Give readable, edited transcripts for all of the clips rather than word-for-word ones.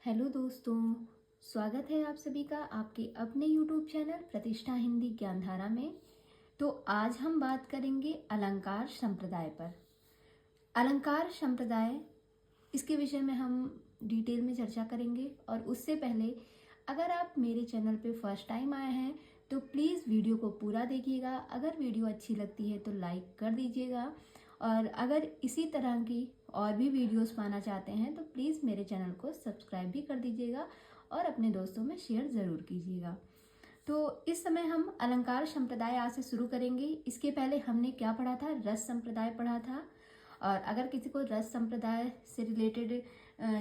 Hello दोस्तों, स्वागत है आप सभी का आपके अपने YouTube चैनल प्रतिष्ठा हिंदी ज्ञानधारा में। तो आज हम बात करेंगे अलंकार संप्रदाय पर। अलंकार संप्रदाय, इसके विषय में हम डिटेल में चर्चा करेंगे। और उससे पहले अगर आप मेरे चैनल पे फर्स्ट टाइम आए हैं तो प्लीज़ वीडियो को पूरा देखिएगा। अगर वीडियो अच्छी लगती है तो लाइक कर दीजिएगा, और अगर इसी तरह की और भी वीडियोस पाना चाहते हैं तो प्लीज़ मेरे चैनल को सब्सक्राइब भी कर दीजिएगा और अपने दोस्तों में शेयर ज़रूर कीजिएगा। तो इस समय हम अलंकार संप्रदाय आज से शुरू करेंगे। इसके पहले हमने क्या पढ़ा था? रस संप्रदाय पढ़ा था। और अगर किसी को रस संप्रदाय से रिलेटेड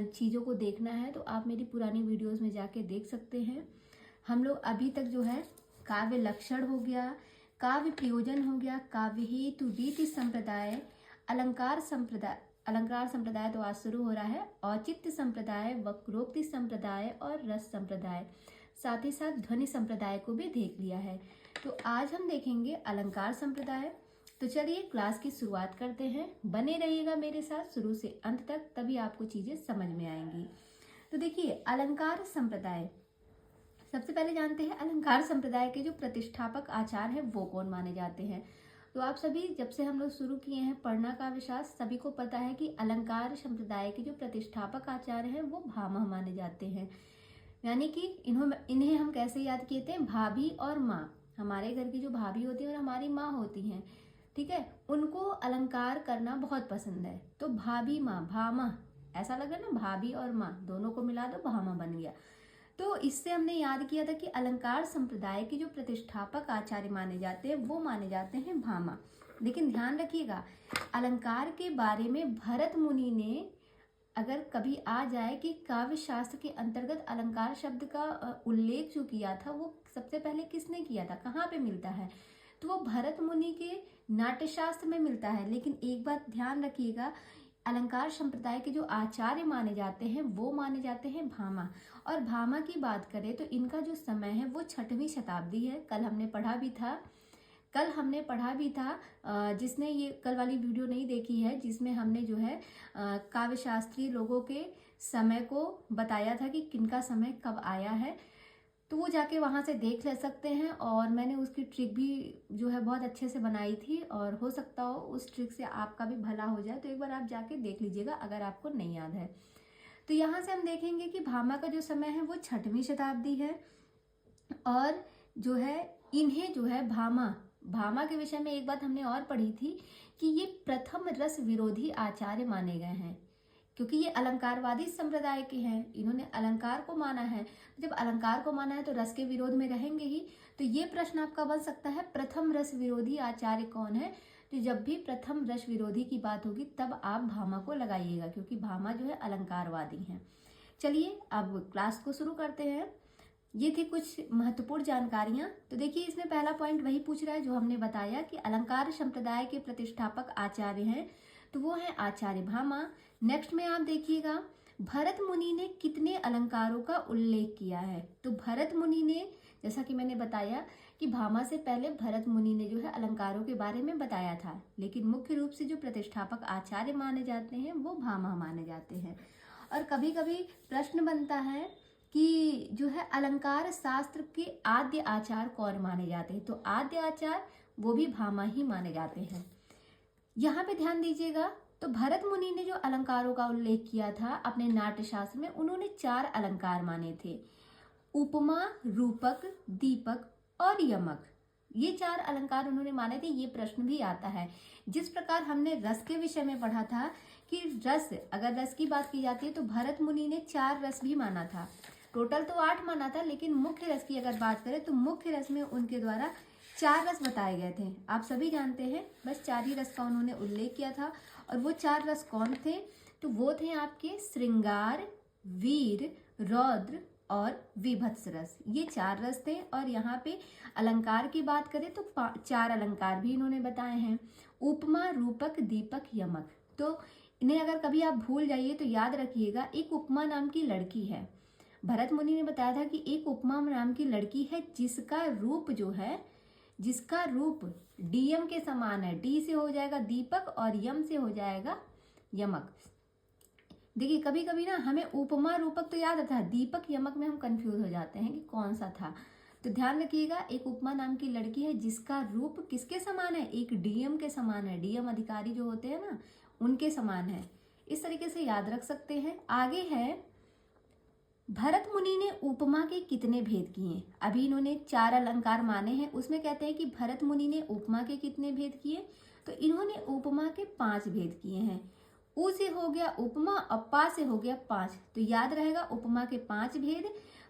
चीज़ों को देखना है तो आप मेरी पुरानी वीडियोस में जाके देख सकते हैं। हम लोग अभी तक जो है काव्य लक्षण हो गया, काव्य प्रयोजन हो गया, काव्य हेतु रीति संप्रदाय, अलंकार संप्रदाय तो आज शुरू हो रहा है, औचित्य संप्रदाय, वक्रोक्ति संप्रदाय और रस संप्रदाय, साथ ही साथ ध्वनि संप्रदाय को भी देख लिया है। तो आज हम देखेंगे अलंकार संप्रदाय। तो चलिए क्लास की शुरुआत करते हैं। बने रहिएगा मेरे साथ शुरू से अंत तक, तभी आपको चीजें समझ में आएंगी। तो देखिए, अलंकार संप्रदाय, सबसे पहले जानते हैं अलंकार संप्रदाय के जो प्रतिष्ठापक आचार्य हैं वो कौन माने जाते हैं। तो आप सभी, जब से हम लोग शुरू किए हैं पढ़ना काव्य शास्त्र, सभी को पता है कि अलंकार संप्रदाय के जो प्रतिष्ठापक आचार्य हैं वो भामह माने जाते हैं। यानी कि इन्हें हम कैसे याद किए थे? भाभी और माँ। हमारे घर की जो भाभी होती है और हमारी माँ होती हैं, ठीक है, उनको अलंकार करना बहुत पसंद है। तो भाभी माँ, भामह, ऐसा लगा ना, भाभी और माँ दोनों को मिला दो भामह बन गया। तो इससे हमने याद किया था कि अलंकार संप्रदाय के जो प्रतिष्ठापक आचार्य माने जाते हैं वो माने जाते हैं भामा। लेकिन ध्यान रखिएगा, अलंकार के बारे में भरत मुनि ने अगर कभी आ जाए कि काव्य शास्त्र के अंतर्गत अलंकार शब्द का उल्लेख जो किया था वो सबसे पहले किसने किया था, कहाँ पे मिलता है, तो वो भरत मुनि के नाट्यशास्त्र में मिलता है। लेकिन एक बात ध्यान रखिएगा, अलंकार संप्रदाय के जो आचार्य माने जाते हैं वो माने जाते हैं भामा। और भामा की बात करें तो इनका जो समय है वो 6वीं शताब्दी है। कल हमने पढ़ा भी था, जिसने ये कल वाली वीडियो नहीं देखी है, जिसमें हमने जो है काव्य शास्त्री लोगों के समय को बताया था कि किनका समय कब आया है, तो वो जाके वहाँ से देख ले सकते हैं। और मैंने उसकी ट्रिक भी जो है बहुत अच्छे से बनाई थी, और हो सकता हो उस ट्रिक से आपका भी भला हो जाए। तो एक बार आप जाके देख लीजिएगा अगर आपको नहीं याद है। तो यहाँ से हम देखेंगे कि भामा का जो समय है वो 6वीं शताब्दी है। और जो है इन्हें जो है भामा के विषय में एक बात हमने और पढ़ी थी कि ये प्रथम रस विरोधी आचार्य माने गए हैं, क्योंकि ये अलंकारवादी संप्रदाय के हैं। इन्होंने अलंकार को माना है। जब अलंकार को माना है तो रस के विरोध में रहेंगे ही। तो ये प्रश्न आपका बन सकता है, प्रथम रस विरोधी आचार्य कौन है? तो जब भी प्रथम रस विरोधी की बात होगी तब आप भामा को लगाइएगा, क्योंकि भामा जो है अलंकारवादी हैं। चलिए अब क्लास को शुरू करते हैं। ये थी कुछ महत्वपूर्ण जानकारियां। तो देखिए, इसमें पहला पॉइंट वही पूछ रहा है जो हमने बताया कि अलंकार संप्रदाय के प्रतिष्ठापक आचार्य हैं, तो वो है आचार्य भामा। नेक्स्ट में आप देखिएगा, भरत मुनि ने कितने अलंकारों का उल्लेख किया है। तो भरत मुनि ने, जैसा कि मैंने बताया कि भामा से पहले भरत मुनि ने जो है अलंकारों के बारे में बताया था, लेकिन मुख्य रूप से जो प्रतिष्ठापक आचार्य माने जाते हैं वो भामा माने जाते हैं। और कभी कभी प्रश्न बनता है कि जो है अलंकार शास्त्र के आद्य आचार्य कौन माने जाते हैं, तो आद्य आचार्य वो भी भामा ही माने जाते हैं। यहाँ पे ध्यान दीजिएगा, तो भरत मुनि ने जो अलंकारों का उल्लेख किया था अपने नाट्यशास्त्र में, उन्होंने 4 अलंकार माने थे, उपमा, रूपक, दीपक और यमक। ये 4 अलंकार उन्होंने माने थे। ये प्रश्न भी आता है, जिस प्रकार हमने रस के विषय में पढ़ा था कि रस, अगर रस की बात की जाती है तो भरत मुनि ने 4 रस भी माना था। टोटल तो 8 माना था, लेकिन मुख्य रस की अगर बात करें तो मुख्य रस में उनके द्वारा 4 रस बताए गए थे। आप सभी जानते हैं, बस 4 ही रस का उन्होंने उल्लेख किया था। और वो 4 रस कौन थे? तो वो थे आपके श्रृंगार, वीर, रौद्र और विभत्स रस। ये 4 रस थे। और यहाँ पे अलंकार की बात करें तो 4 अलंकार भी इन्होंने बताए हैं, उपमा, रूपक, दीपक, यमक। तो इन्हें अगर कभी आप भूल जाइए तो याद रखिएगा, एक उपमा नाम की लड़की है। भरत मुनि ने बताया था कि एक उपमा नाम की लड़की है जिसका रूप जो है, जिसका रूप डीएम के समान है। डी से हो जाएगा दीपक और यम से हो जाएगा यमक। देखिए कभी कभी ना हमें उपमा रूपक तो याद आता है, दीपक यमक में हम कंफ्यूज हो जाते हैं कि कौन सा था। तो ध्यान रखिएगा, एक उपमा नाम की लड़की है जिसका रूप किसके समान है, एक डीएम के समान है। डीएम अधिकारी जो होते हैं ना, उनके समान है। इस तरीके से याद रख सकते हैं। आगे है, भरत मुनि ने उपमा के कितने भेद किए। अभी इन्होंने 4 अलंकार माने हैं, उसमें कहते हैं कि भरत मुनि ने उपमा के कितने भेद किए। तो इन्होंने उपमा के 5 भेद किए हैं। उ से हो गया उपमा और पा से हो गया 5। तो याद रहेगा उपमा के 5 भेद,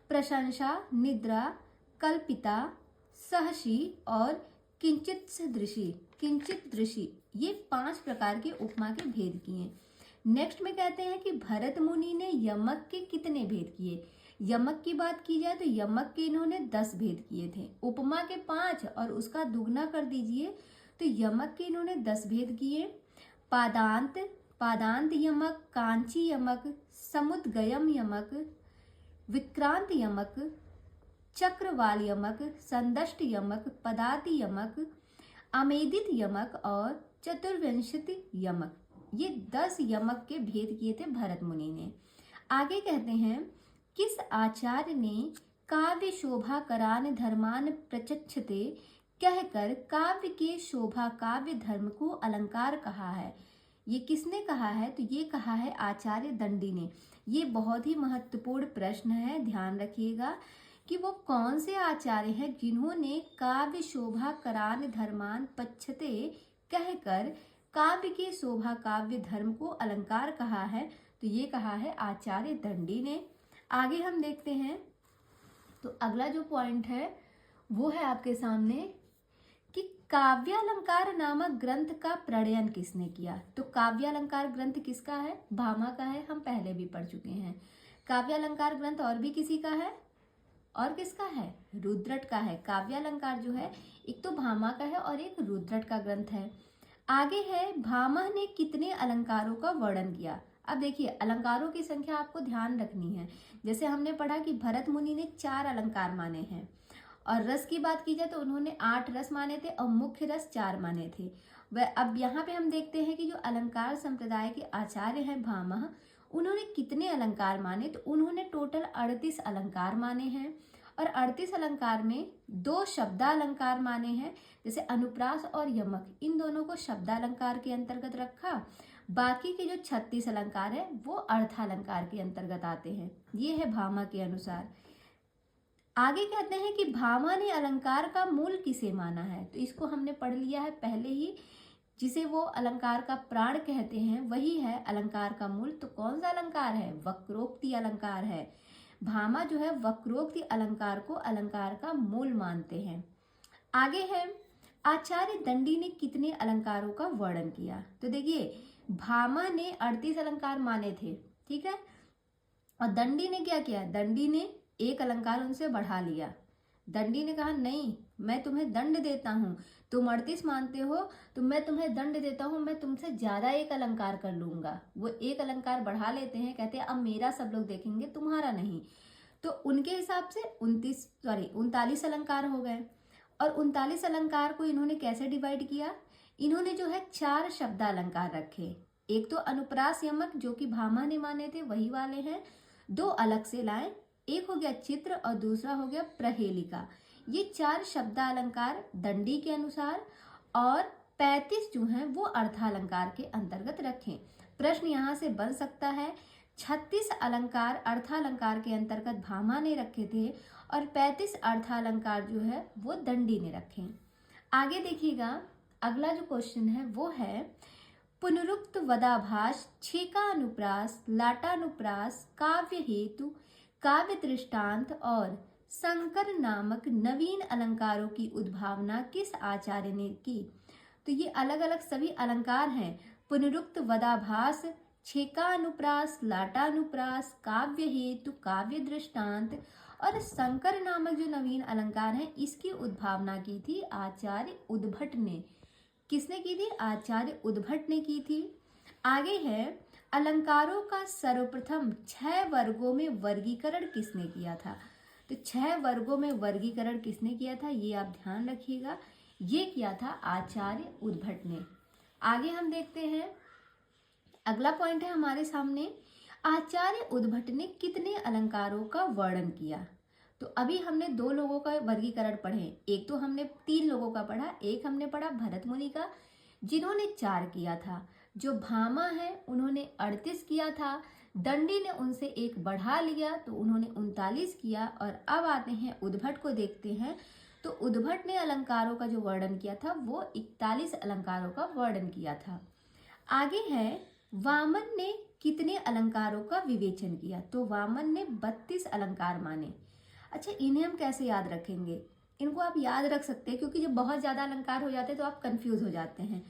प्रशंसा, निद्रा, कल्पिता, सहसी और किंचित दृषि। किंचित दृषि, ये 5 प्रकार के उपमा के भेद किए। नेक्स्ट में कहते हैं कि भरत मुनि ने यमक के कितने भेद किए। यमक की बात की जाए तो यमक के इन्होंने 10 भेद किए थे। उपमा के 5 और उसका दुगना कर दीजिए तो यमक के इन्होंने 10 भेद किए। पादांत, पादांत यमक, कांची यमक, समुद्गयम यमक, विक्रांत यमक, चक्रवाल यमक, संदष्ट यमक, पदाति यमक, आमेदित यमक और चतुर्विंशति यमक। ये 10 यमक के भेद किए थे भरत मुनि ने। आगे कहते हैं, किस आचार्य ने काव्य शोभा करान धर्मान प्रचक्षते कहकर काव्य के शोभा काव्य धर्म को अलंकार कहा है। ये किसने कहा है, तो ये कहा है आचार्य दंडी ने। ये बहुत ही महत्वपूर्ण प्रश्न है, ध्यान रखिएगा कि वो कौन से आचार्य हैं जिन्होंने काव्य शोभा करान धर्मान पक्षते कहकर काव्य के शोभा काव्य धर्म को अलंकार कहा है। तो ये कहा है आचार्य दंडी ने। आगे हम देखते हैं, तो अगला जो पॉइंट है वो है आपके सामने कि काव्यालंकार नामक ग्रंथ का प्रणयन किसने किया। तो काव्यालंकार ग्रंथ किसका है, भामा का है, हम पहले भी पढ़ चुके हैं। काव्यालंकार ग्रंथ और भी किसी का है, और किसका है, रुद्रट का है। काव्यालंकार जो है एक तो भामा का है और एक रुद्रट का ग्रंथ है। आगे है, भामा ने कितने अलंकारों का वर्णन किया। अब देखिए अलंकारों की संख्या आपको ध्यान रखनी है। जैसे हमने पढ़ा कि भरत मुनि ने 4 अलंकार माने हैं, और रस की बात की जाए तो उन्होंने 8 रस माने थे और मुख्य रस 4 माने थे। वह अब यहाँ पे हम देखते हैं कि जो अलंकार संप्रदाय के आचार्य हैं भामा, उन्होंने कितने अलंकार माने। तो उन्होंने टोटल 38 अलंकार माने हैं, और 38 अलंकार में 2 शब्दालंकार माने हैं, जैसे अनुप्रास और यमक, इन दोनों को शब्दालंकार के अंतर्गत रखा। बाकी के जो 36 अलंकार है वो अर्थालंकार के अंतर्गत आते हैं। ये है भामा के अनुसार। आगे कहते हैं कि भामा ने अलंकार का मूल किसे माना है। तो इसको हमने पढ़ लिया है पहले ही, जिसे वो अलंकार का प्राण कहते हैं वही है अलंकार का मूल। तो कौन सा अलंकार है, वक्रोक्ति अलंकार है। भामा जो है वक्रोक्ति अलंकार को अलंकार का मूल मानते हैं। आगे है, आचार्य दंडी ने कितने अलंकारों का वर्णन किया। तो देखिए भामा ने 38 अलंकार माने थे, ठीक है, और दंडी ने क्या किया, दंडी ने 1 अलंकार उनसे बढ़ा लिया। दंडी ने कहा नहीं, मैं तुम्हें दंड देता हूँ, तुम 38 मानते हो तो मैं तुम्हें दंड देता हूँ, मैं तुमसे ज्यादा 1 अलंकार कर लूंगा। वो 1 अलंकार बढ़ा लेते हैं, कहते हैं अब मेरा सब लोग देखेंगे तुम्हारा नहीं। तो उनके हिसाब से 39 अलंकार हो गए। और 39 अलंकार को इन्होंने कैसे डिवाइड किया, इन्होंने जो है 4 शब्दालंकार रखे। एक तो अनुप्रास यमक जो कि भामा ने माने थे वही वाले हैं, 2 अलग से लाए, एक हो गया चित्र और दूसरा हो गया प्रहेलिका। ये 4 शब्दालंकार दंडी के अनुसार, और 35 जो हैं वो अर्थालंकार के अंतर्गत रखें। प्रश्न यहाँ से बन सकता है, 36 अलंकार अर्थालंकार के अंतर्गत भामा ने रखे थे और 35 अर्थालंकार जो है वो दंडी ने रखे। आगे देखिएगा, अगला जो क्वेश्चन है वो है, पुनरुक्त वदाभास, छेकानुप्रास, लाटानुप्रास, काव्य हेतु, काव्य दृष्टांत और संकर नामक नवीन अलंकारों की उद्भावना किस आचार्य ने की। तो ये अलग अलग सभी अलंकार हैं, पुनरुक्त वदाभास, छेकानुप्रास, लाटानुप्रास, काव्य हेतु, काव्य दृष्टांत और संकर नामक जो नवीन अलंकार हैं, इसकी उद्भावना की थी आचार्य उद्भट ने। किसने की थी, आचार्य उद्भट ने की थी। आगे है, अलंकारों का सर्वप्रथम 6 वर्गों में वर्गीकरण किसने किया था। तो 6 वर्गों में वर्गीकरण किसने किया था, ये आप ध्यान रखिएगा, ये किया था आचार्य उद्भट ने। आगे हम देखते हैं, अगला पॉइंट है हमारे सामने, आचार्य उद्भट ने कितने अलंकारों का वर्णन किया? तो अभी हमने दो लोगों का वर्गीकरण पढ़े, एक तो हमने तीन लोगों का पढ़ा, एक हमने पढ़ा भरत मुनि का जिन्होंने 4 किया था। जो भामा है उन्होंने 38 किया था। दंडी ने उनसे एक बढ़ा लिया तो उन्होंने 39 किया। और अब आते हैं उद्भट को देखते हैं। तो उद्भट ने अलंकारों का जो वर्णन किया था वो 41 अलंकारों का वर्णन किया था। आगे है वामन ने कितने अलंकारों का विवेचन किया? तो वामन ने 32 अलंकार माने। अच्छा, इन्हें हम कैसे याद रखेंगे? इनको आप याद रख सकते हैं क्योंकि जब बहुत ज्यादा अलंकार हो जाते हैं तो आप कंफ्यूज हो जाते हैं।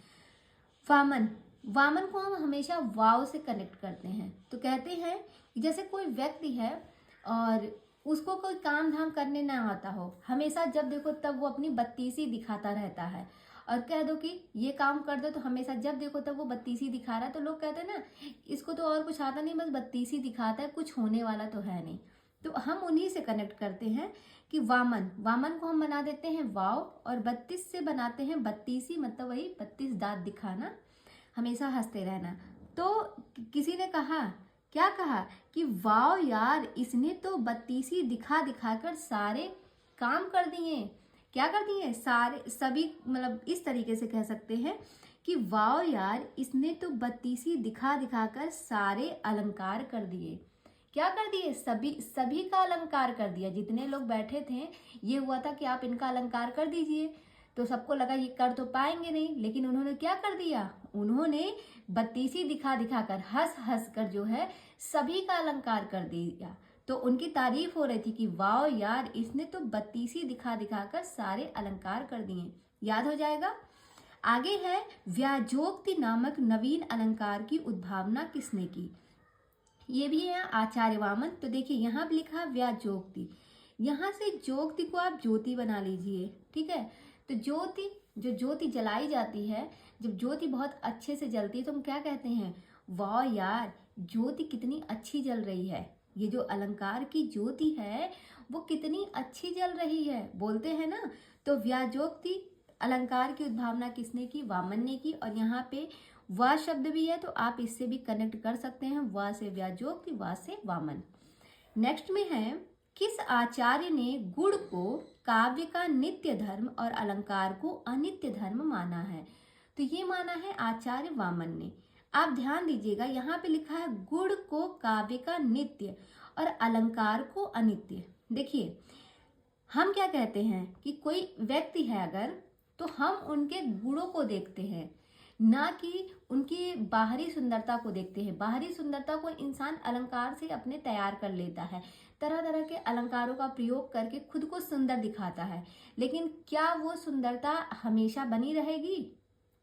वामन, वामन को हम हमेशा वाव से कनेक्ट करते हैं। तो कहते हैं कि जैसे कोई व्यक्ति है और उसको कोई काम धाम करने ना आता हो, हमेशा जब देखो तब वो अपनी बत्तीसी दिखाता रहता है। और कह दो कि ये काम कर दो तो हमेशा जब देखो तब वो बत्तीसी दिखा रहा है, तो लोग कहते हैं ना इसको तो और कुछ आता नहीं, बस बत्तीसी दिखाता है, कुछ होने वाला तो है नहीं। तो हम उन्हीं से कनेक्ट करते हैं कि वामन, वामन को हम बना देते हैं वाव और 32 से बनाते हैं बत्तीसी, मतलब वही 32 दांत दिखाना, हमेशा हंसते रहना। तो किसी ने कहा, क्या कहा कि वाव यार, इसने तो बत्तीसी दिखा दिखाकर सारे काम कर दिए। क्या कर दिए? सारे, सभी, मतलब इस तरीके से कह सकते हैं कि वाव यार, इसने तो बत्तीसी दिखा दिखाकर सारे अलंकार कर दिए। क्या कर दिए? सभी का अलंकार कर दिया। जितने लोग बैठे थे ये हुआ था कि आप इनका अलंकार कर दीजिए, तो सबको लगा ये कर तो पाएंगे नहीं, लेकिन उन्होंने क्या कर दिया? उन्होंने बत्तीसी दिखा दिखाकर, हंस हंस कर जो है सभी का अलंकार कर दिया। तो उनकी तारीफ हो रही थी कि वाह यार, इसने तो बत्तीसी दिखा दिखाकर सारे अलंकार कर दिए। याद हो जाएगा। आगे है व्याजोक्ति नामक नवीन अलंकार की उद्भावना किसने की? ये भी है आचार्य वामन। तो देखिए यहाँ पे लिखा व्याजोक्ति, यहाँ से जोक्ति को आप ज्योति बना लीजिए, ठीक है। तो ज्योति, जो ज्योति जलाई जाती है, जब ज्योति बहुत अच्छे से जलती है तो हम क्या कहते हैं? वाह यार, ज्योति कितनी अच्छी जल रही है, ये जो अलंकार की ज्योति है वो कितनी अच्छी जल रही है, बोलते हैं ना। तो व्याजोक्ति अलंकार की उद्भावना किसने की? वामन ने की। और यहाँ पे वा शब्द भी है तो आप इससे भी कनेक्ट कर सकते हैं, वा से व्याजोक्ति, वा से वामन। नेक्स्ट में है किस आचार्य ने गुण को काव्य का नित्य धर्म और अलंकार को अनित्य धर्म माना है? तो ये माना है आचार्य वामन ने। आप ध्यान दीजिएगा, यहाँ पे लिखा है गुण को काव्य का नित्य और अलंकार को अनित्य। देखिए, हम क्या कहते हैं कि कोई व्यक्ति है अगर, तो हम उनके गुणों को देखते हैं, ना कि उनकी बाहरी सुंदरता को देखते हैं। बाहरी सुंदरता को इंसान अलंकार से अपने तैयार कर लेता है, तरह तरह के अलंकारों का प्रयोग करके खुद को सुंदर दिखाता है। लेकिन क्या वो सुंदरता हमेशा बनी रहेगी?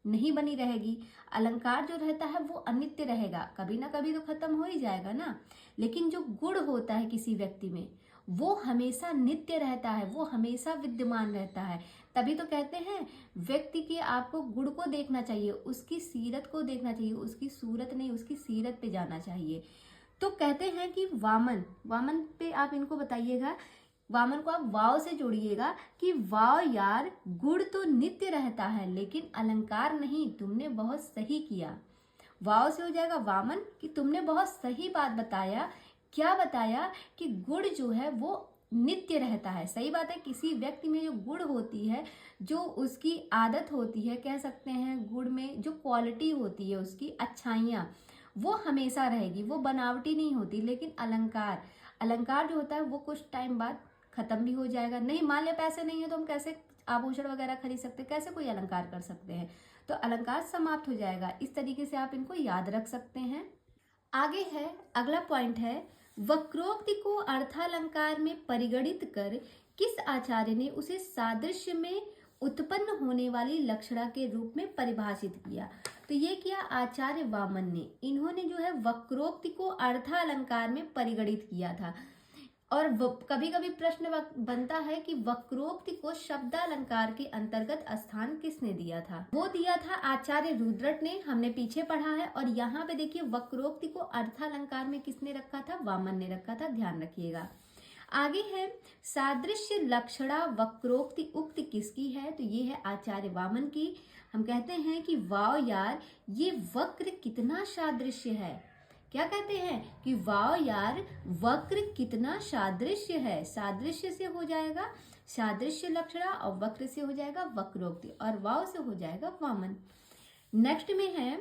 नहीं बनी रहेगी। अलंकार जो रहता है वो अनित्य रहेगा, कभी ना कभी तो खत्म हो ही जाएगा ना। लेकिन जो गुण होता है किसी व्यक्ति में, वो हमेशा नित्य रहता है, वो हमेशा विद्यमान रहता है। तभी तो कहते हैं व्यक्ति के आपको गुण को देखना चाहिए, उसकी सीरत को देखना चाहिए, उसकी सूरत नहीं, उसकी सीरत पे जाना चाहिए। तो कहते हैं कि वामन, वामन पे आप इनको बताइएगा, वामन को आप वाव से जोड़िएगा कि वाव यार, गुण तो नित्य रहता है लेकिन अलंकार नहीं, तुमने बहुत सही किया। वाव से हो जाएगा वामन कि तुमने बहुत सही बात बताया। क्या बताया? कि गुण जो है वो नित्य रहता है। सही बात है, किसी व्यक्ति में जो गुण होती है, जो उसकी आदत होती है, कह सकते हैं गुण में जो क्वालिटी होती है, उसकी अच्छाइयाँ, वो हमेशा रहेगी, वो बनावटी नहीं होती। लेकिन अलंकार, अलंकार जो होता है वो कुछ टाइम बाद खत्म भी हो जाएगा। नहीं, मान लिया पैसे नहीं है तो हम कैसे आभूषण वगैरह खरीद सकते हैं, कैसे कोई अलंकार कर सकते हैं? तो अलंकार समाप्त हो जाएगा। इस तरीके से आप इनको याद रख सकते हैं। आगे है, अगला पॉइंट है, वक्रोक्ति को अर्थालंकार में परिगणित कर किस आचार्य ने उसे सादृश्य में उत्पन्न होने वाली लक्षणा के रूप में परिभाषित किया? तो ये किया आचार्य वामन ने। इन्होंने जो है वक्रोक्ति को अर्थालंकार में परिगणित किया था। और कभी कभी प्रश्न बनता है कि वक्रोक्ति को शब्दालंकार के अंतर्गत स्थान किसने दिया था? वो दिया था आचार्य रुद्रट ने, हमने पीछे पढ़ा है। और यहाँ पे देखिए वक्रोक्ति को अर्थालंकार में किसने रखा था? वामन ने रखा था, ध्यान रखिएगा। आगे है सादृश्य लक्षणा वक्रोक्ति उक्ति किसकी है? तो ये है आचार्य वामन की। हम कहते हैं कि वाह यार, ये वक्र कितना सादृश्य है, क्या कहते हैं कि वाह यार, वक्र कितना सादृश्य है। सादृश्य से हो जाएगा सादृश्य लक्षणा, और वक्र से हो जाएगा वक्रोक्ति, और वाव से हो जाएगा वामन। नेक्स्ट में है,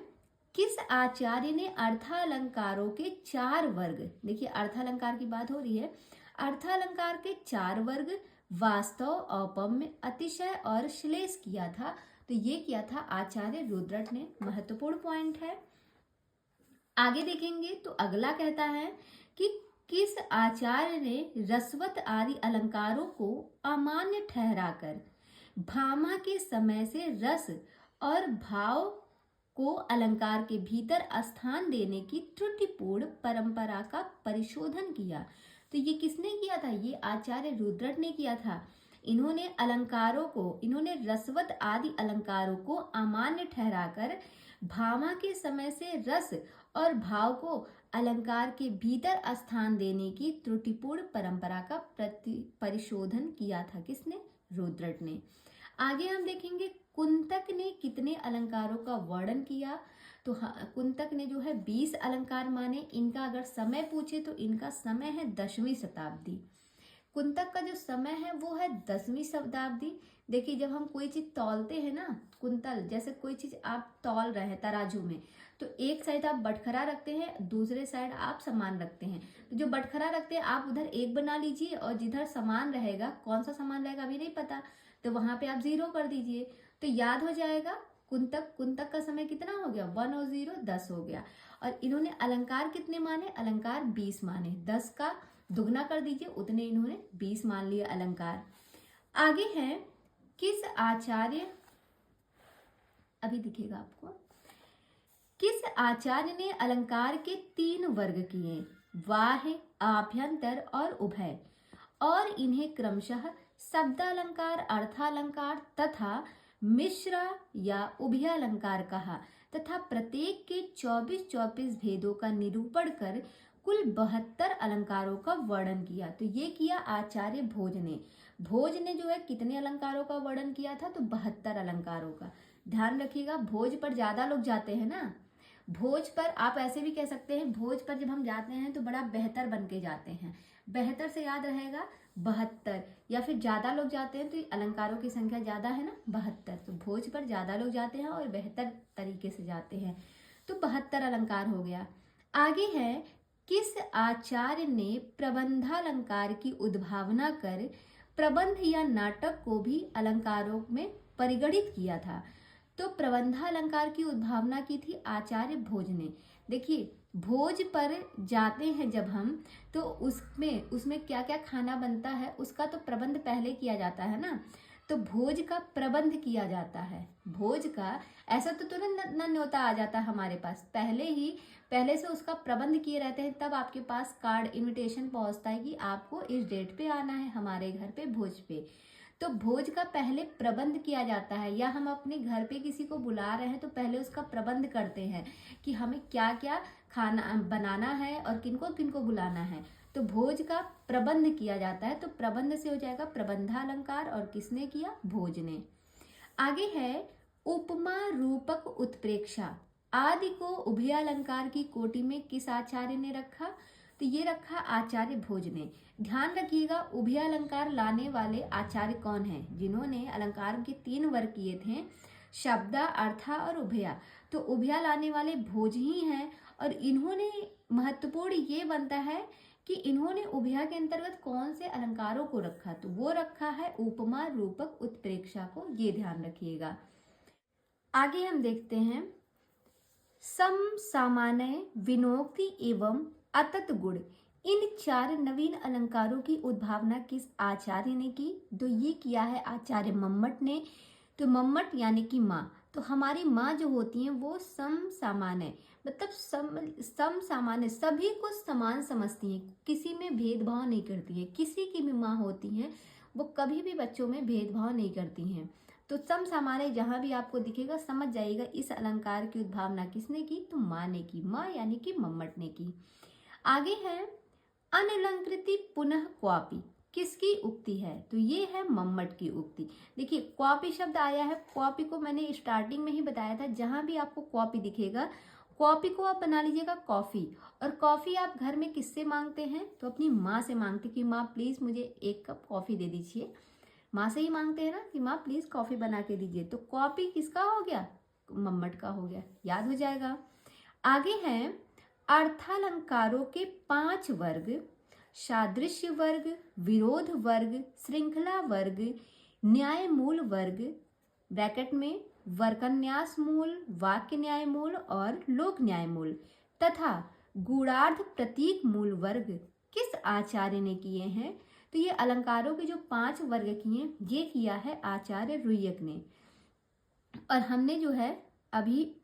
किस आचार्य ने अर्थालंकारों के 4 वर्ग, देखिए अर्थालंकार की बात हो रही है, अर्थालंकार के 4 वर्ग वास्तव, औपम्य, अतिशय और श्लेष किया था। तो ये किया था आचार्य रुद्रट ने। महत्वपूर्ण पॉइंट है। आगे देखेंगे तो अगला कहता है कि किस आचार्य ने रसवत आदि अलंकारों को अमान्य ठहराकर भामा के समय से रस और भाव को अलंकार के भीतर स्थान देने की त्रुटिपूर्ण परंपरा का परिशोधन किया। तो ये किसने किया था? ये आचार्य रुद्रट ने किया था। इन्होंने अलंकारों को, इन्होंने रसवत आदि अलंकारों को अमान्य ठहराकर भामा के समय से रस और भाव को अलंकार के भीतर स्थान देने की त्रुटिपूर्ण परंपरा का परिशोधन किया था। किसने? रुद्रट ने। आगे हम देखेंगे कुंतक ने कितने अलंकारों का वर्णन किया। तो कुंतक ने जो है 20 अलंकार माने। इनका अगर समय पूछे तो इनका समय है 10वीं शताब्दी। कुंतक का जो समय है वो है 10वीं शताब्दी। देखिए जब हम कोई चीज तौलते हैं ना, कुंतल, जैसे कोई चीज आप तौल रहे हैं तराजू में, तो एक साइड आप बटखरा रखते हैं, दूसरे साइड आप सामान रखते हैं। तो जो बटखरा रखते हैं आप उधर 1 बना लीजिए, और जिधर सामान रहेगा, कौन सा सामान रहेगा अभी नहीं पता, तो वहां पे आप 0 कर दीजिए, तो याद हो जाएगा। कुंतक का समय कितना हो गया? 1 और 0 10 हो गया। और इन्होंने अलंकार कितने माने? अलंकार 20 माने। 10 का दुगना कर दीजिए, उतने इन्होंने 20 मान लिए अलंकार। आगे है, किस आचार्य, अभी दिखेगा आपको, किस आचार्य ने अलंकार के 3 वर्ग किए? बाह्य, आभ्यंतर और उभय, और इन्हें क्रमशः शब्दालंकार, अर्थालंकार तथा मिश्रा या उभयालंकार कहा, तथा प्रत्येक के 24-24 भेदों का निरूपण कर कुल 72 अलंकारों का वर्णन किया। तो ये किया आचार्य भोज ने। भोज ने जो है कितने अलंकारों का वर्णन किया था? तो 72 अलंकारों का। ध्यान रखिएगा, भोज पर ज्यादा लोग जाते हैं ना। भोज पर आप ऐसे भी कह सकते हैं, भोज पर जब हम जाते हैं तो बड़ा बेहतर बन के जाते हैं। बेहतर से याद रहेगा 72, या फिर ज्यादा लोग जाते हैं तो अलंकारों की संख्या ज्यादा है ना, 72। तो भोज पर ज्यादा लोग जाते हैं और बेहतर तरीके से जाते हैं, तो 72 अलंकार हो गया। आगे है, किस आचार्य ने प्रबंधालंकार की उद्भावना कर प्रबंध या नाटक को भी अलंकारों में परिगणित किया था? तो प्रबंधालंकार की उद्भावना की थी आचार्य भोज ने। देखिए भोज पर जाते हैं जब हम, तो उसमें क्या क्या खाना बनता है उसका तो प्रबंध पहले किया जाता है ना। तो भोज का प्रबंध किया जाता है। भोज का ऐसा तो तुरंत न न्योता आ जाता हमारे पास, पहले से उसका प्रबंध किए रहते हैं, तब आपके पास कार्ड इनविटेशन पहुंचता है कि आपको इस डेट पे आना है हमारे घर पे भोज पे। तो भोज का पहले प्रबंध किया जाता है, या हम अपने घर पे किसी को बुला रहे हैं तो पहले उसका प्रबंध करते हैं कि हमें क्या क्या खाना बनाना है और किनको किनको बुलाना है। तो भोज का प्रबंध किया जाता है, तो प्रबंध से हो जाएगा प्रबंधालंकार, और किसने किया? भोज ने। आगे है, उपमा रूपक उत्प्रेक्षा आदि को उभयालंकार की कोटि में किस आचार्य ने रखा? तो ये रखा आचार्य भोज ने। ध्यान रखिएगा, उभयालंकार लाने वाले आचार्य कौन है? जिन्होंने अलंकार के 3 वर्ग किए थे, शब्दा, अर्था और उभया। तो उभया लाने वाले भोज ही हैं, और इन्होंने, महत्वपूर्ण ये बनता है कि इन्होंने उभया के अंतर्गत कौन से अलंकारों को रखा? तो वो रखा है उपमा रूपक उत्प्रेक्षा को, ये ध्यान रखिएगा। आगे हम देखते हैं, सम, सामान्य, विनोक्ति एवं अतत गुण, इन 4 नवीन अलंकारों की उद्भावना किस आचार्य ने की? तो ये किया है आचार्य मम्मट ने। तो मम्मट यानी कि माँ, तो हमारी माँ जो होती हैं वो सम सामान्य, मतलब सम सामान्य, सभी को समान समझती हैं, किसी में भेदभाव नहीं करती हैं। किसी की भी माँ होती हैं वो कभी भी बच्चों में भेदभाव नहीं करती हैं। तो सम सामान्य जहां भी आपको दिखेगा समझ जाइएगा इस अलंकार की उद्भावना किसने की? तो माँ ने की, माँ यानी कि मम्मट ने की। आगे है, अनलंकृति पुनः क्वापी, किसकी उक्ति है? तो ये है मम्मट की उक्ति। देखिए क्वापी शब्द आया है, क्वापी को मैंने स्टार्टिंग में ही बताया था, जहां भी आपको क्वापी दिखेगा, कॉपी को आप बना लीजिएगा कॉफ़ी। और कॉफ़ी आप घर में किससे मांगते हैं? तो अपनी माँ से मांगते कि माँ प्लीज़ मुझे 1 कप कॉफ़ी दे दीजिए। माँ से ही मांगते हैं ना कि माँ प्लीज़ कॉफ़ी बना के दीजिए। तो कॉपी किसका हो गया? मम्मट का हो गया, याद हो जाएगा। आगे हैं अर्थालंकारों के 5 वर्ग: सादृश्य वर्ग, विरोध वर्ग, श्रृंखला वर्ग, न्याय मूल वर्ग ब्रैकेट में वर्गन्यास मूल, वाक्य न्याय मूल और लोक न्याय मूल तथा गूढ़ार्थ प्रतीक मूल वर्ग किस आचार्य ने किए हैं? तो ये अलंकारों के जो 5 वर्ग किए, ये किया है आचार्य रुय्यक ने। और हमने जो है अभी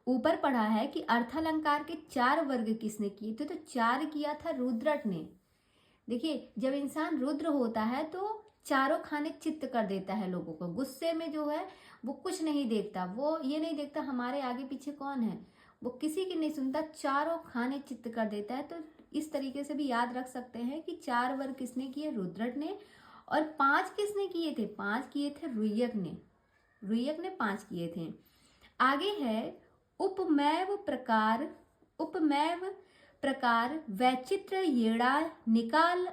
ऊपर पढ़ा है कि अर्थालंकार के 4 वर्ग किसने किए थे? तो 4 किया था रुद्रट ने। देखिए, जब इंसान रुद्र होता है तो चारों खाने चित्त कर देता है लोगों को। गुस्से में जो है वो कुछ नहीं देखता, वो ये नहीं देखता हमारे आगे पीछे कौन है, वो किसी की नहीं सुनता, चारों खाने चित्त कर देता है। तो इस तरीके से भी याद रख सकते हैं कि 4 वर्ग किसने किए? रुद्रट ने। और 5 किसने किए थे? 5 किए थे रुय्यक ने। रुय्यक ने 5 किए थे। आगे है उपमेय प्रकार वैचित्र येड़ा निकाल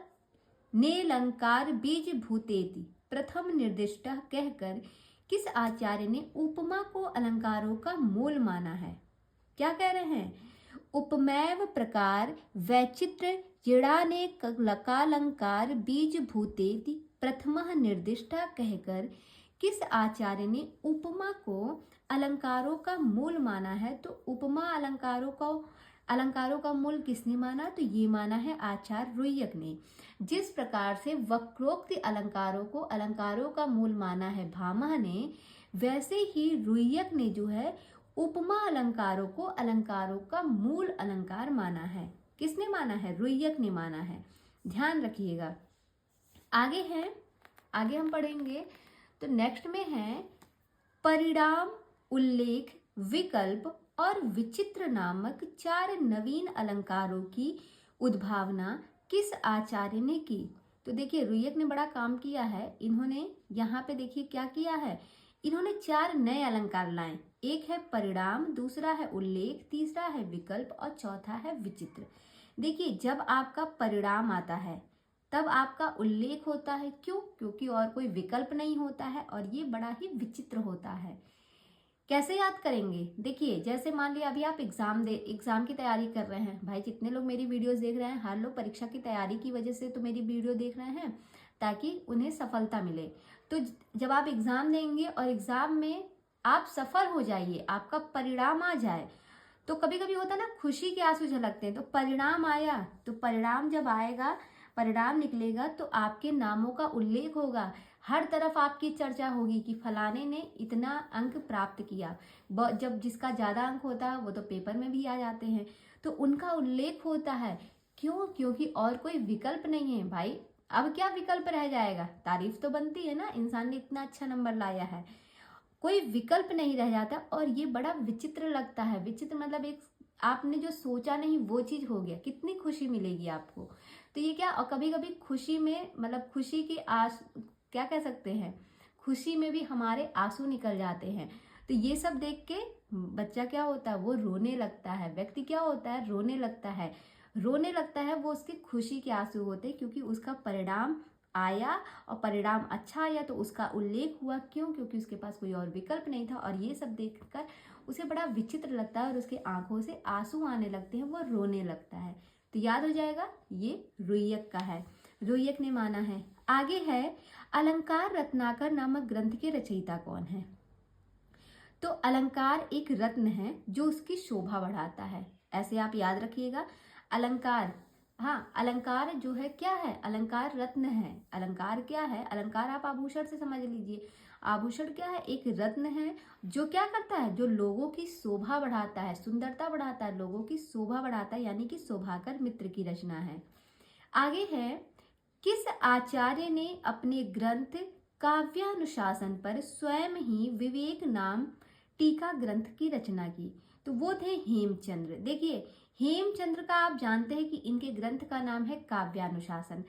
नेलंकार बीज भूतेति प्रथम निर्दिष्ट कहकर किस आचार्य ने उपमा को अलंकारों का मूल माना है? क्या कह रहे हैं? उपमेय प्रकार वैचित्र येड़ा ने लकालंकार बीज भूतेति प्रथम निर्दिष्ट कहकर किस आचार्य ने उपमा को अलंकारों का मूल माना है? तो उपमा अलंकारों का मूल किसने माना? तो ये माना है आचार्य रुय्यक ने। जिस प्रकार से वक्रोक्ति अलंकारों को अलंकारों का मूल माना है भामह ने, वैसे ही रुय्यक ने जो है उपमा अलंकारों को अलंकारों का मूल अलंकार माना है। किसने माना है? रुय्यक ने माना है, ध्यान रखिएगा। आगे हम पढ़ेंगे तो नेक्स्ट में है परिणाम, उल्लेख, विकल्प और विचित्र नामक 4 नवीन अलंकारों की उद्भावना किस आचार्य ने की? तो देखिए, रुय्यक ने बड़ा काम किया है। इन्होंने यहाँ पे देखिए क्या किया है, इन्होंने 4 नए अलंकार लाए। एक है परिणाम, दूसरा है उल्लेख, तीसरा है विकल्प और चौथा है विचित्र। देखिए, जब आपका परिणाम आता है तब आपका उल्लेख होता है। क्यों? क्योंकि और कोई विकल्प नहीं होता है और ये बड़ा ही विचित्र होता है। कैसे याद करेंगे? देखिए, जैसे मान लिया अभी आप एग्जाम की तैयारी कर रहे हैं। भाई जितने लोग मेरी वीडियोस देख रहे हैं, हर लोग परीक्षा की तैयारी की वजह से तो मेरी वीडियो देख रहे हैं ताकि उन्हें सफलता मिले। तो जब आप एग्जाम देंगे और एग्जाम में आप सफल हो जाइए, आपका परिणाम आ जाए, तो कभी कभी होता है ना, खुशी के आंसू झलकते हैं। तो परिणाम आया, तो परिणाम जब आएगा, परिणाम निकलेगा तो आपके नामों का उल्लेख होगा, हर तरफ आपकी चर्चा होगी कि फलाने ने इतना अंक प्राप्त किया। जब जिसका ज़्यादा अंक होता है वो तो पेपर में भी आ जाते हैं, तो उनका उल्लेख होता है। क्यों? क्योंकि और कोई विकल्प नहीं है। भाई अब क्या विकल्प रह जाएगा? तारीफ तो बनती है ना, इंसान ने इतना अच्छा नंबर लाया है, कोई विकल्प नहीं रह जाता। और ये बड़ा विचित्र लगता है। विचित्र मतलब एक आपने जो सोचा नहीं वो चीज हो गया, कितनी खुशी मिलेगी आपको। तो ये क्या, और कभी कभी खुशी में मतलब खुशी की क्या कह सकते हैं, खुशी में भी हमारे आंसू निकल जाते हैं। तो ये सब देख के बच्चा क्या होता है, वो रोने लगता है। व्यक्ति क्या होता है, रोने लगता है। वो उसकी खुशी के आंसू होते हैं, क्योंकि उसका परिणाम आया और परिणाम अच्छा आया तो उसका उल्लेख हुआ। क्यों? क्योंकि उसके पास कोई और विकल्प नहीं था। और ये सब देखकर उसे बड़ा विचित्र लगता है और उसके आंखों से आंसू आने लगते हैं, वो रोने लगता है। तो याद हो जाएगा, ये रुय्यक का है, रुय्यक ने माना है। आगे है अलंकार रत्नाकर नामक ग्रंथ के रचयिता कौन है? तो अलंकार एक रत्न है जो उसकी शोभा बढ़ाता है। ऐसे आप याद रखिएगा, अलंकार, हाँ अलंकार जो है क्या है, अलंकार रत्न है। अलंकार क्या है? अलंकार आप आभूषण से समझ लीजिए। आभूषण क्या है? एक रत्न है जो क्या करता है, जो लोगों की शोभा बढ़ाता है, सुंदरता बढ़ाता है, लोगों की शोभा बढ़ाता है, यानी कि शोभाकर मित्र की रचना है। आगे है किस आचार्य ने अपने ग्रंथ काव्यानुशासन पर स्वयं ही विवेक नाम टीका ग्रंथ की रचना की? तो वो थे हेमचंद्र। देखिए, हेमचंद्र का आप जानते हैं कि इनके ग्रंथ का नाम है काव्यानुशासन।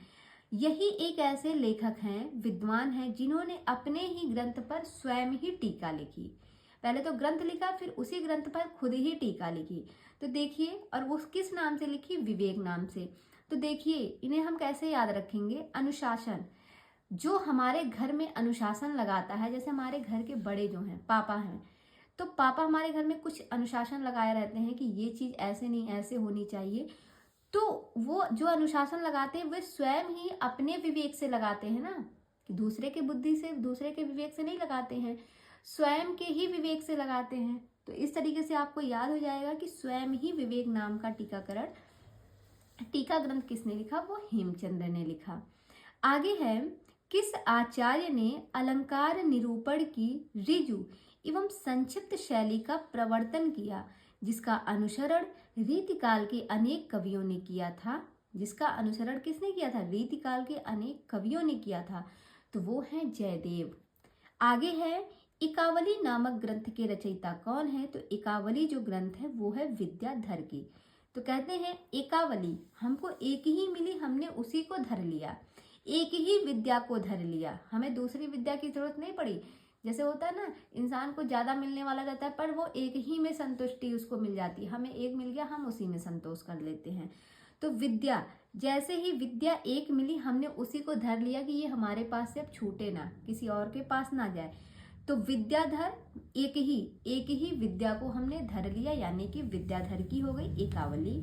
यही एक ऐसे लेखक हैं, विद्वान हैं, जिन्होंने अपने ही ग्रंथ पर स्वयं ही टीका लिखी। पहले तो ग्रंथ लिखा, फिर उसी ग्रंथ पर खुद ही टीका लिखी। तो देखिए, और वो किस नाम से लिखी? विवेक नाम से। तो देखिए, इन्हें हम कैसे याद रखेंगे? अनुशासन। जो हमारे घर में अनुशासन लगाता है, जैसे हमारे घर के बड़े जो हैं, पापा हैं, तो पापा हमारे घर में कुछ अनुशासन लगाए रहते हैं कि ये चीज ऐसे नहीं, ऐसे होनी चाहिए। तो वो जो अनुशासन लगाते हैं वे स्वयं ही अपने विवेक से लगाते हैं ना, कि दूसरे के बुद्धि से, दूसरे के विवेक से नहीं लगाते हैं, स्वयं के ही विवेक से लगाते हैं। तो इस तरीके से आपको याद हो जाएगा कि स्वयं ही विवेक नाम का टीका ग्रंथ किसने लिखा? वो हेमचंद्र ने लिखा। आगे है, किस आचार्य ने अलंकार निरूपण की ऋजु एवं संक्षिप्त शैली का प्रवर्तन किया, जिसका अनुसरण रीतिकाल के अनेक कवियों ने किया था? जिसका अनुसरण किसने किया था? रीतिकाल के अनेक कवियों ने किया था। तो वो है जयदेव। आगे है, एकावली नामक ग्रंथ के रचयिता कौन है? तो एकावली जो ग्रंथ है वो है विद्याधर की। तो कहते हैं एकावली, हमको एक ही मिली, हमने उसी को धर लिया, एक ही विद्या को धर लिया, हमें दूसरी विद्या की जरूरत नहीं पड़ी। जैसे होता है ना, इंसान को ज्यादा मिलने वाला रहता है पर वो एक ही में संतुष्टि उसको मिल जाती है, हमें एक मिल गया, हम उसी में संतोष कर लेते हैं। तो विद्या, जैसे ही विद्या एक मिली, हमने उसी को धर लिया कि ये हमारे पास से अब छूटे ना, किसी और के पास ना जाए। तो विद्याधर, एक ही विद्या को हमने धर लिया, यानी कि विद्याधर की हो गई एकावली।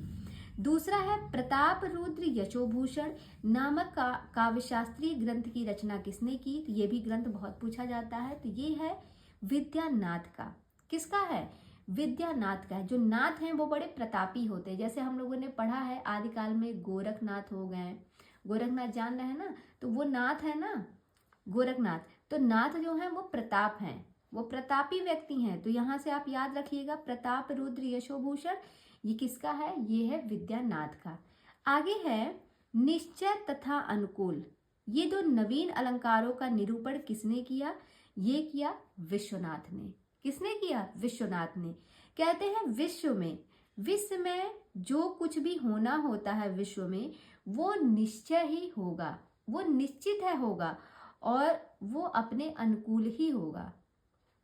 दूसरा है, प्रताप रुद्र यशोभूषण नामक काव्यशास्त्रीय ग्रंथ की रचना किसने की? तो ये भी ग्रंथ बहुत पूछा जाता है। तो ये है विद्यानाथ का। किसका है? विद्यानाथ का है। जो नाथ हैं वो बड़े प्रतापी होते हैं, जैसे हम लोगों ने पढ़ा है आदिकाल में गोरखनाथ हो गए, गोरखनाथ जान रहे हैं ना, तो वो नाथ है ना, गोरखनाथ। तो नाथ जो है वो प्रताप हैं, वो प्रतापी व्यक्ति हैं। तो यहाँ से आप याद रखिएगा, प्रताप रुद्र यशोभूषण, ये किसका है? ये है विद्यानाथ का। आगे है, निश्चय तथा अनुकूल, ये दो नवीन अलंकारों का निरूपण किसने किया? ये किया विश्वनाथ ने। किसने किया? विश्वनाथ ने। कहते हैं विश्व में जो कुछ भी होना होता है विश्व में, वो निश्चय ही होगा, वो निश्चित है होगा, और वो अपने अनुकूल ही होगा।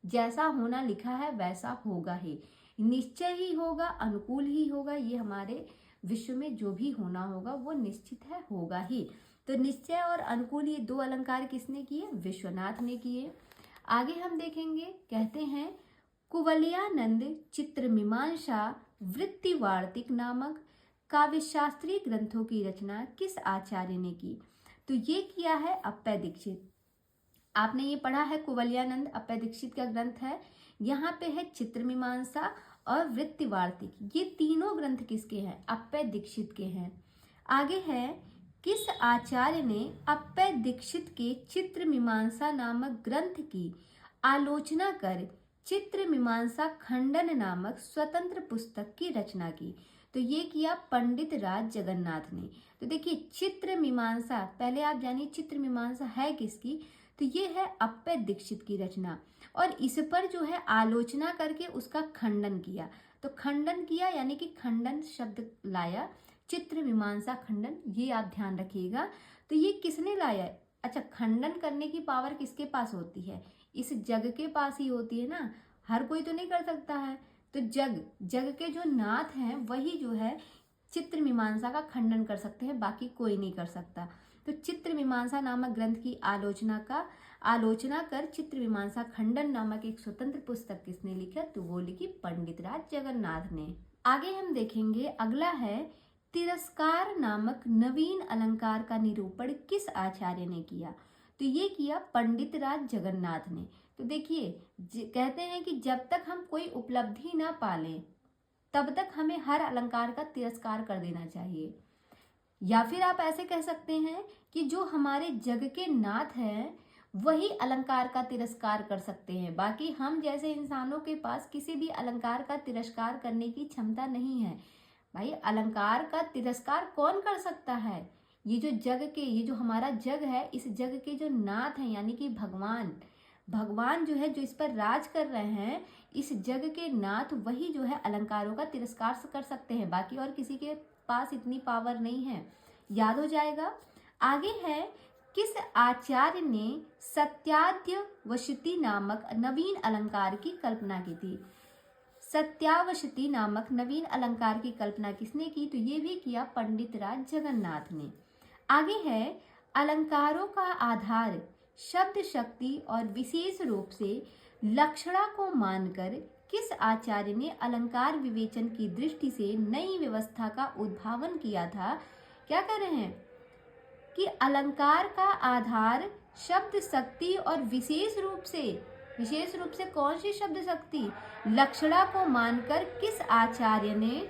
जैसा होना लिखा है वैसा होगा ही, निश्चय ही होगा, अनुकूल ही होगा। ये हमारे विश्व में जो भी होना होगा वो निश्चित है, होगा ही। तो निश्चय और अनुकूल, ये दो अलंकार किसने किए? विश्वनाथ ने किए। आगे हम देखेंगे, कहते हैं कुवलयानंद चित्रमीमांसा वृत्तिवार्तिक नामक काव्यशास्त्रीय ग्रंथों की रचना किस आचार्य ने की? तो ये किया है अप्पय दीक्षित। आपने ये पढ़ा है, कुवलयानंद अप्पय दीक्षित का ग्रंथ है। यहाँ पे है चित्रमीमांसा और वृत्तिवार्तिक, ये तीनों ग्रंथ किसके हैं? अप्पय दीक्षित के हैं। आगे है, किस आचार्य ने अप्पय दीक्षित के चित्रमीमांसा नामक ग्रंथ की आलोचना कर चित्रमीमांसा खंडन नामक स्वतंत्र पुस्तक की रचना की? तो ये किया पंडित राज जगन्नाथ ने। तो देखिए, चित्रमीमांसा, पहले आप जानिए चित्रमीमांसा है किसकी? तो ये है अप्पय दीक्षित की रचना, और इस पर जो है आलोचना करके उसका खंडन किया। तो खंडन किया यानी कि खंडन शब्द लाया, चित्रमीमांसा खंडन, ये आप ध्यान रखिएगा। तो ये किसने लाया? अच्छा, खंडन करने की पावर किसके पास होती है? इस जग के पास ही होती है ना, हर कोई तो नहीं कर सकता है। तो जग के जो नाथ हैं वही जो है चित्रमीमांसा का खंडन कर सकते हैं, बाकी कोई नहीं कर सकता। तो चित्रमीमांसा नामक ग्रंथ की आलोचना कर चित्रमीमांसा खंडन नामक एक स्वतंत्र पुस्तक किसने लिखा? तो वो लिखी पंडित राज जगन्नाथ ने। आगे हम देखेंगे, अगला है, तिरस्कार नामक नवीन अलंकार का निरूपण किस आचार्य ने किया? तो ये किया पंडित राज जगन्नाथ ने। तो देखिए, कहते हैं कि जब तक हम कोई उपलब्धि ना पालें तब तक हमें हर अलंकार का तिरस्कार कर देना चाहिए। या फिर आप ऐसे कह सकते हैं कि जो हमारे जग के नाथ हैं वही अलंकार का तिरस्कार कर सकते हैं, बाकी हम जैसे इंसानों के पास किसी भी अलंकार का तिरस्कार करने की क्षमता नहीं है। भाई, अलंकार का तिरस्कार कौन कर सकता है? ये जो हमारा जग है, इस जग के जो नाथ हैं यानी कि भगवान जो है, जो इस पर राज कर रहे हैं, इस जग के नाथ वही जो है अलंकारों का तिरस्कार कर सकते हैं, बाकी और किसी के पास इतनी पावर नहीं है। याद हो जाएगा। आगे है, किस आचार्य ने सत्याद्वशति नामक नवीन अलंकार की कल्पना की थी? सत्यावशति नामक नवीन अलंकार की कल्पना किसने की? तो ये भी किया पंडित राज जगन्नाथ ने। आगे है, अलंकारों का आधार शब्द शक्ति और विशेष रूप से लक्षणा को मानकर किस आचार्य ने अलंकार विवेचन की दृष्टि से नई व्यवस्था का उद्भावन किया था? क्या कर रहे हैं कि अलंकार का आधार शब्द शक्ति और विशेष रूप से कौन सी शब्द शक्ति? लक्षणा को मानकर किस आचार्य ने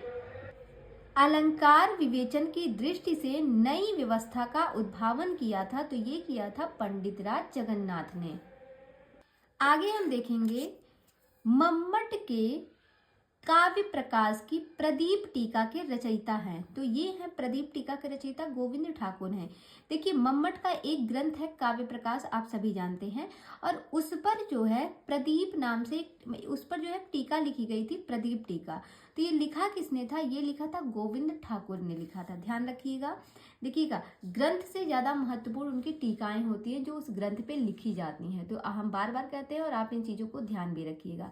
अलंकार विवेचन की दृष्टि से नई व्यवस्था का उद्भावन किया था? तो ये किया था पंडित राज जगन्नाथ ने। आगे हम देखेंगे मम्मट के काव्य प्रकाश की प्रदीप टीका के रचयिता हैं। तो ये है प्रदीप टीका के रचयिता गोविंद ठाकुर हैं। देखिए, मम्मट का एक ग्रंथ है काव्य प्रकाश, आप सभी जानते हैं, और उस पर जो है प्रदीप नाम से उस पर जो है टीका लिखी गई थी, प्रदीप टीका। तो ये लिखा किसने था? ये लिखा था गोविंद ठाकुर ने लिखा था। ध्यान रखिएगा, देखिएगा, ग्रंथ से ज्यादा महत्वपूर्ण उनकी टीकाएं होती हैं जो उस ग्रंथ पे लिखी जाती हैं। तो हम बार बार कहते हैं और आप इन चीजों को ध्यान भी रखिएगा।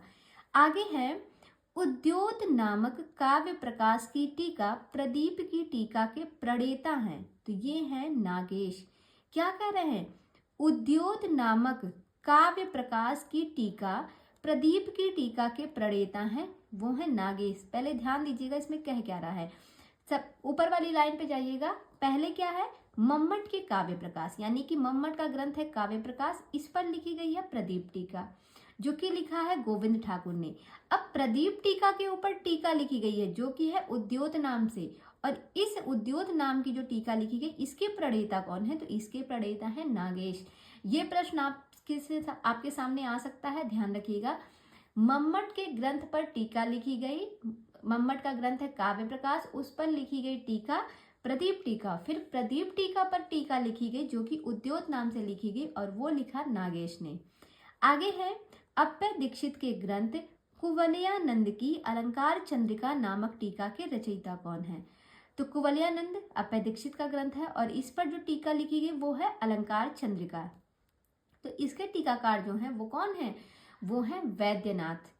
आगे है, उद्योत नामक काव्य प्रकाश की टीका प्रदीप की टीका के प्रणेता हैं। तो ये हैं नागेश। क्या कह रहे हैं? उद्योत नामक काव्य प्रकाश की टीका प्रदीप की टीका के प्रणेता हैं, वो है नागेश। पहले ध्यान दीजिएगा इसमें कह क्या रहा है। सब ऊपर वाली लाइन पे जाइएगा। पहले क्या है? मम्मट के काव्य प्रकाश, यानी कि मम्मट का ग्रंथ है काव्य प्रकाश, इस पर लिखी गई है प्रदीप टीका, जो कि लिखा है गोविंद ठाकुर ने। अब प्रदीप टीका के ऊपर टीका लिखी गई है जो कि है उद्योत नाम से, और इस उद्योत नाम की जो टीका लिखी गई इसके प्रणेता कौन है? तो इसके प्रणेता है नागेश। ये प्रश्न आपके सामने आ सकता है, ध्यान रखिएगा। मम्मट के ग्रंथ पर टीका लिखी गई, मम्मट का ग्रंथ है काव्य प्रकाश, उस पर लिखी गई टीका प्रदीप टीका, फिर प्रदीप टीका पर टीका लिखी गई जो कि उद्योत नाम से लिखी गई, और वो लिखा नागेश ने। आगे है, अप्पय दीक्षित के ग्रंथ कुवलयानंद की अलंकार चंद्रिका नामक टीका के रचयिता कौन है? तो कुवलयानंद अप्पय दीक्षित का ग्रंथ है और इस पर जो टीका लिखी गई वो है अलंकार चंद्रिका। तो इसके टीकाकार जो हैं वो कौन है? वो है वैद्यनाथ।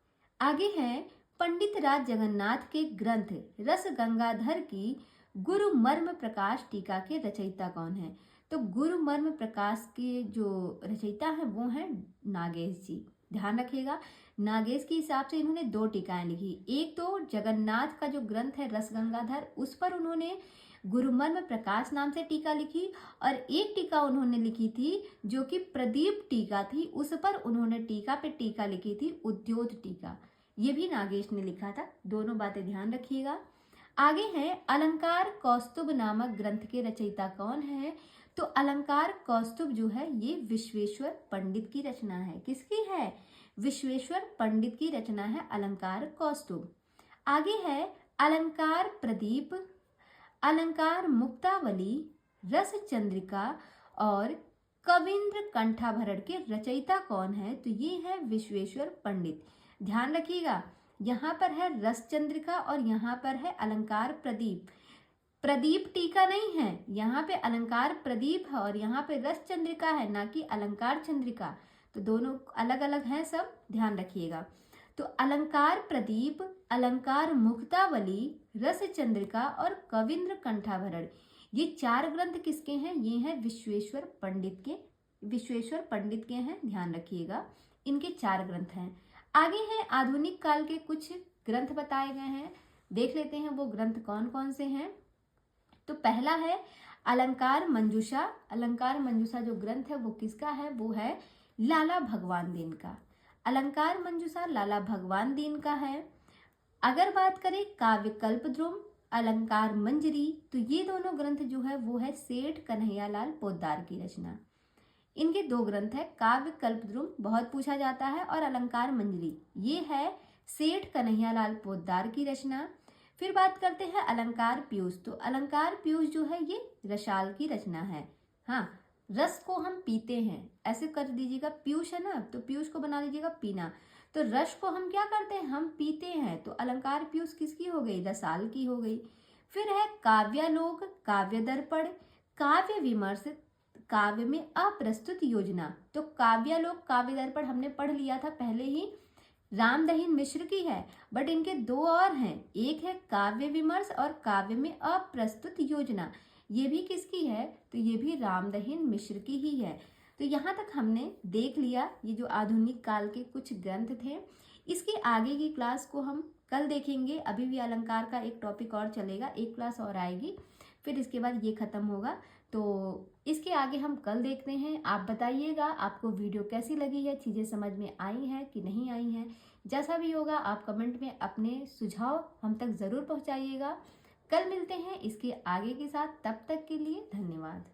आगे है, पंडित राज जगन्नाथ के ग्रंथ रस गंगाधर की गुरु मर्म प्रकाश टीका के रचयिता कौन है? तो गुरु मर्म प्रकाश के जो रचयिता है वो है नागेश जी। ध्यान रखिएगा, नागेश के हिसाब से इन्होंने दो टीकाएं लिखी। एक तो जगन्नाथ का जो ग्रंथ है रस गंगाधर, उस पर उन्होंने गुरुमर्म प्रकाश नाम से टीका लिखी, और एक टीका उन्होंने लिखी थी जो कि प्रदीप टीका थी, उस पर उन्होंने टीका पे टीका लिखी थी उद्योत टीका। ये भी नागेश ने लिखा था। दोनों बातें ध्यान रखिएगा। आगे है, अलंकार कौस्तुभ नामक ग्रंथ के रचयिता कौन है? तो अलंकार कौस्तुभ जो है ये विश्वेश्वर पंडित की रचना है। किसकी है? विश्वेश्वर पंडित की रचना है अलंकार कौस्तुभ। आगे है, अलंकार प्रदीप, अलंकार मुक्तावली, रस चंद्रिका और कविंद्र कंठाभरण के रचयिता कौन है? तो ये है विश्वेश्वर पंडित। ध्यान रखिएगा, यहाँ पर है रस चंद्रिका और यहाँ पर है अलंकार प्रदीप। प्रदीप टीका नहीं है, यहाँ पे अलंकार प्रदीप है और यहाँ पे रस चंद्रिका है, ना कि अलंकार चंद्रिका। तो दोनों अलग अलग हैं, सब ध्यान रखिएगा। तो अलंकार प्रदीप, अलंकार मुक्तावली, रस चंद्रिका और कविंद्र कंठाभरण, ये चार ग्रंथ किसके हैं? ये हैं विश्वेश्वर पंडित के हैं। ध्यान रखिएगा, इनके चार ग्रंथ हैं। आगे हैं, आधुनिक काल के कुछ ग्रंथ बताए गए हैं, देख लेते हैं वो ग्रंथ कौन कौन से हैं। तो पहला है अलंकार मंजूषा। अलंकार मंजूषा जो ग्रंथ है वो किसका है? वो है लाला भगवान दीन का। अलंकार मंजूषा लाला भगवान दीन का है। अगर बात करें काव्य कल्पद्रुम, अलंकार मंजरी, तो ये दोनों ग्रंथ जो है वो है सेठ कन्हैयालाल पोद्दार की रचना। इनके दो ग्रंथ है, काव्य कल्पद्रुम बहुत पूछा जाता है और अलंकार मंजरी, ये है सेठ कन्हैयालाल पोद्दार की रचना। फिर बात करते हैं अलंकार पीयूष। तो अलंकार पीयूष जो है ये रसाल की रचना है। हाँ, रस को हम पीते हैं, ऐसे कर दीजिएगा, पीयूष है ना, तो पीयूष को बना लीजिएगा पीना। तो रस को हम क्या करते हैं? हम पीते हैं। तो अलंकार पीयूष किसकी हो गई? रसाल की हो गई। फिर है काव्यालोक, काव्य दर्पण, काव्य विमर्श, काव्य में अप्रस्तुत योजना। तो काव्यालोक काव्य दर्पण हमने पढ़ लिया था पहले ही, रामदहीन मिश्र की है, बट इनके दो और हैं, एक है काव्य विमर्श और काव्य में अप्रस्तुत योजना। ये भी किसकी है? तो ये भी रामदहीन मिश्र की ही है। तो यहाँ तक हमने देख लिया ये जो आधुनिक काल के कुछ ग्रंथ थे। इसके आगे की क्लास को हम कल देखेंगे। अभी भी अलंकार का एक टॉपिक और चलेगा, एक क्लास और आएगी, फिर इसके बाद ये खत्म होगा। तो इसके आगे हम कल देखते हैं। आप बताइएगा आपको वीडियो कैसी लगी है, चीज़ें समझ में आई हैं कि नहीं आई हैं। जैसा भी होगा आप कमेंट में अपने सुझाव हम तक ज़रूर पहुंचाइएगा। कल मिलते हैं इसके आगे के साथ, तब तक के लिए धन्यवाद।